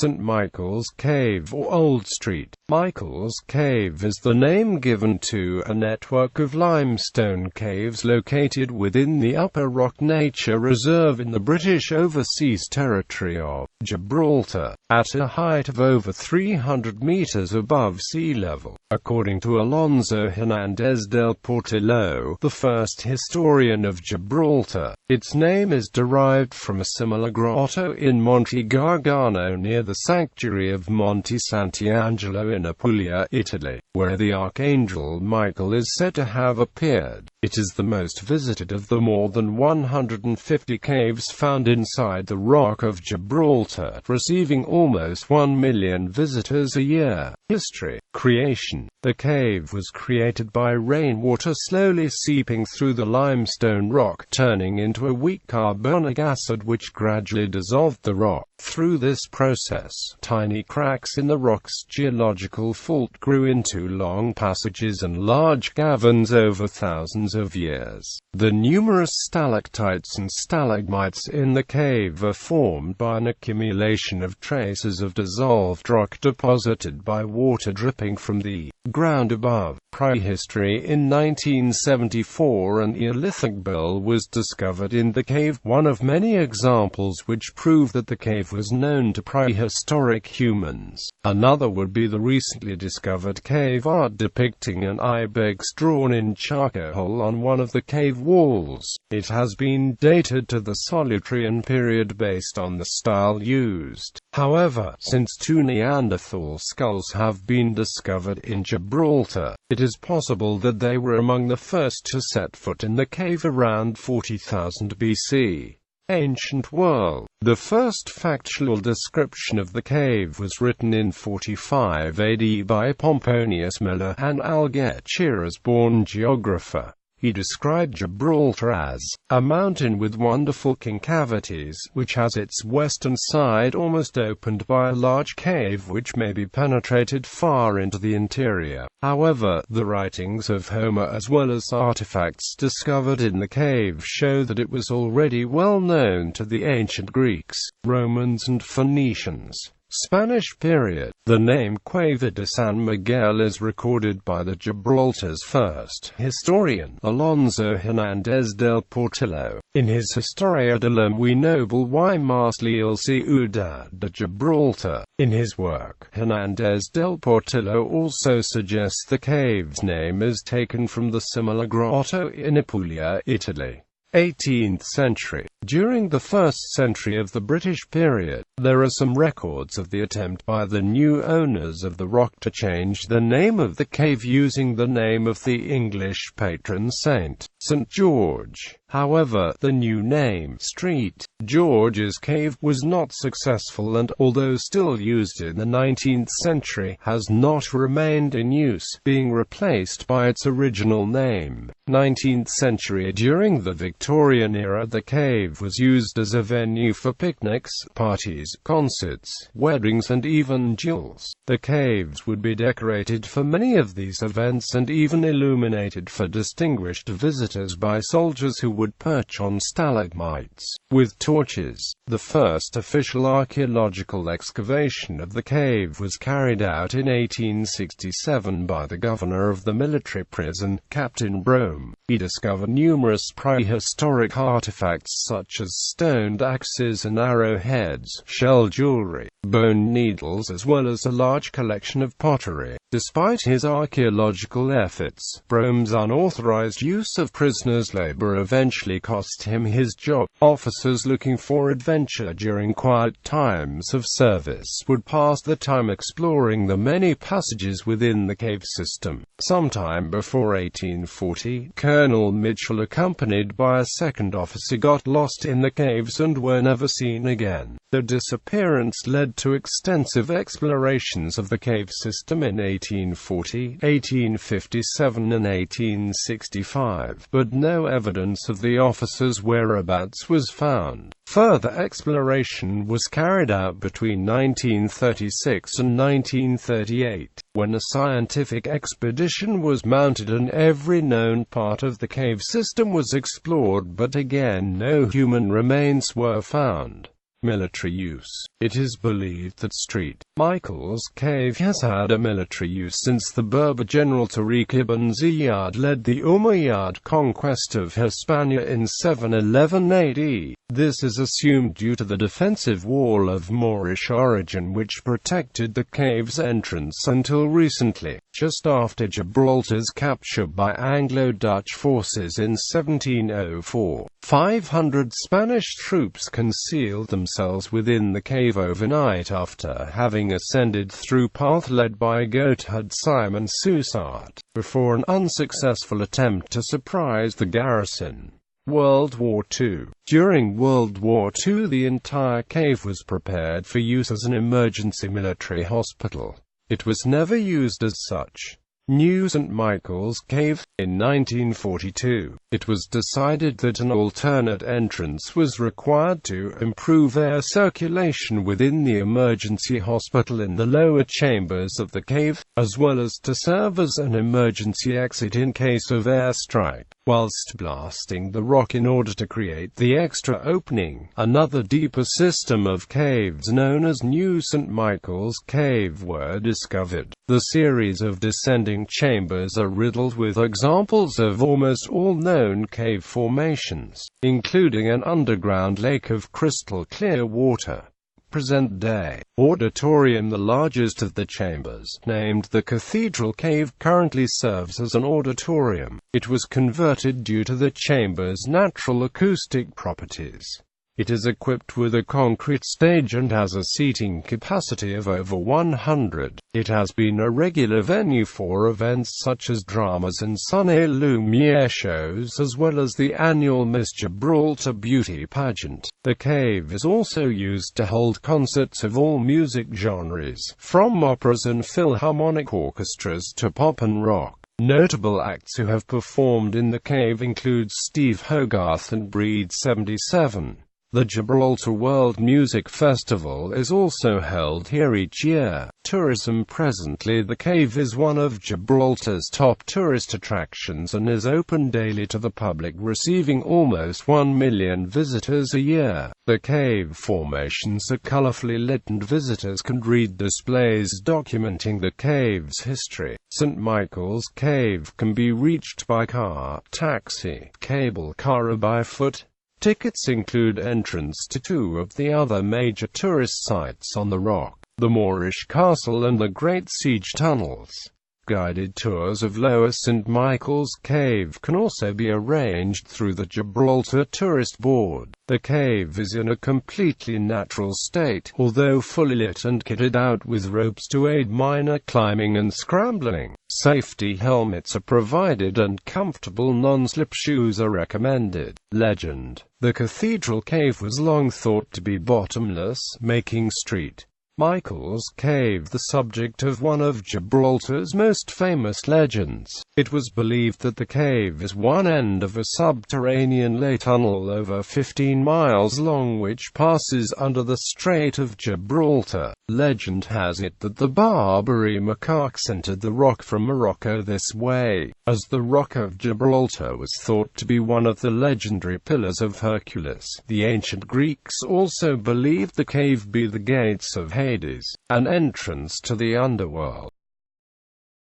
St. Michael's Cave or Old Street. Michael's Cave is the name given to a network of limestone caves located within the Upper Rock Nature Reserve in the British Overseas Territory of Gibraltar, at a height of over 300 meters above sea level. According to Alonso Hernández del Portillo, the first historian of Gibraltar, its name is derived from a similar grotto in Monte Gargano near the Sanctuary of Monte Sant'Angelo in Apulia, Italy, where the archangel Michael is said to have appeared. It is the most visited of the more than 150 caves found inside the Rock of Gibraltar, receiving almost 1 million visitors a year. History. Creation. The cave was created by rainwater slowly seeping through the limestone rock, turning into a weak carbonic acid which gradually dissolved the rock. Through this process, tiny cracks in the rock's geological fault grew into long passages and large caverns over thousands of years. The numerous stalactites and stalagmites in the cave are formed by an accumulation of traces of dissolved rock deposited by water dripping from the ground above. Prehistory. In 1974 an Neolithic bell was discovered in the cave, one of many examples which prove that the cave was known to prehistoric humans. Another would be the recently discovered cave art depicting an ibex drawn in charcoal on one of the cave walls. It has been dated to the Solutrean period based on the style used. However, since 2 Neanderthal skulls have been discovered in Gibraltar, it is possible that they were among the first to set foot in the cave around 40,000 BC. Ancient world. The first factual description of the cave was written in 45 AD by Pomponius Mela, an Algeciras-born geographer. He described Gibraltar as a mountain with wonderful concavities, which has its western side almost opened by a large cave which may be penetrated far into the interior. However, the writings of Homer as well as artifacts discovered in the cave show that it was already well known to the ancient Greeks, Romans and Phoenicians. Spanish period. The name Cueva de San Miguel is recorded by the Gibraltar's first historian, Alonso Hernández del Portillo, in his Historia de la muy noble y más leal ciudad de Gibraltar. In his work, Hernández del Portillo also suggests the cave's name is taken from the similar grotto in Apulia, Italy. 18th century. During the 1st century of the British period, there are some records of the attempt by the new owners of the rock to change the name of the cave using the name of the English patron saint, St. George. However, the new name, St. George's Cave, was not successful and, although still used in the 19th century, has not remained in use, being replaced by its original name. 19th century. During the Victorian era, the cave was used as a venue for picnics, parties, concerts, weddings and even duels. The caves would be decorated for many of these events and even illuminated for distinguished visitors by soldiers who would perch on stalagmites with torches. The first official archaeological excavation of the cave was carried out in 1867 by the governor of the military prison, Captain Brome. He discovered numerous prehistoric artifacts such as stoned axes and arrowheads, shell jewelry, bone needles as well as a large collection of pottery. Despite his archaeological efforts, Brome's unauthorized use of prisoners' labor eventually cost him his job. Officers looking for adventure during quiet times of service would pass the time exploring the many passages within the cave system. Sometime before 1840, Colonel Mitchell, accompanied by a second officer, got lost in the caves and were never seen again. Their disappearance led to extensive explorations of the cave system in 1840, 1857 and 1865, but no evidence of the officers' whereabouts was found. Further exploration was carried out between 1936 and 1938, when a scientific expedition was mounted and every known part of the cave system was explored, but again no human remains were found. Military use. It is believed that St. Michael's Cave has had a military use since the Berber general Tariq ibn Ziyad led the Umayyad conquest of Hispania in 711 AD. This is assumed due to the defensive wall of Moorish origin which protected the cave's entrance until recently, just after Gibraltar's capture by Anglo-Dutch forces in 1704. 500 Spanish troops concealed themselves within the cave overnight after having ascended through path led by goatherd Simon Soussat, before an unsuccessful attempt to surprise the garrison. World War II. During World War II, the entire cave was prepared for use as an emergency military hospital. It was never used as such. New St. Michael's Cave. In 1942, it was decided that an alternate entrance was required to improve air circulation within the emergency hospital in the lower chambers of the cave, as well as to serve as an emergency exit in case of airstrike, whilst blasting the rock in order to create the extra opening. Another deeper system of caves known as New St. Michael's Cave were discovered. The series of descending chambers are riddled with examples of almost all known cave formations, including an underground lake of crystal clear water. Present-day auditorium. The largest of the chambers, named the Cathedral Cave, currently serves as an auditorium. It was converted due to the chamber's natural acoustic properties. It is equipped with a concrete stage and has a seating capacity of over 100. It has been a regular venue for events such as dramas and Sunny Lumiere shows, as well as the annual Miss Gibraltar beauty pageant. The cave is also used to hold concerts of all music genres, from operas and philharmonic orchestras to pop and rock. Notable acts who have performed in the cave include Steve Hogarth and Breed 77. The Gibraltar World Music Festival is also held here each year. Tourism. Presently, the cave is one of Gibraltar's top tourist attractions and is open daily to the public, receiving almost 1 million visitors a year. The cave formations are colorfully lit and visitors can read displays documenting the cave's history. St. Michael's Cave can be reached by car, taxi, cable car or by foot. Tickets include entrance to 2 of the other major tourist sites on the rock, the Moorish Castle and the Great Siege Tunnels. Guided tours of Lower St. Michael's Cave can also be arranged through the Gibraltar Tourist Board. The cave is in a completely natural state, although fully lit and kitted out with ropes to aid minor climbing and scrambling. Safety helmets are provided and comfortable non-slip shoes are recommended. Legend. The Cathedral Cave was long thought to be bottomless, making St. Michael's Cave the subject of one of Gibraltar's most famous legends. It was believed that the cave is one end of a subterranean lay tunnel over 15 miles long which passes under the Strait of Gibraltar. Legend has it that the Barbary macaques entered the rock from Morocco this way, as the Rock of Gibraltar was thought to be one of the legendary pillars of Hercules. The ancient Greeks also believed the cave be the gates of Hades, an entrance to the underworld.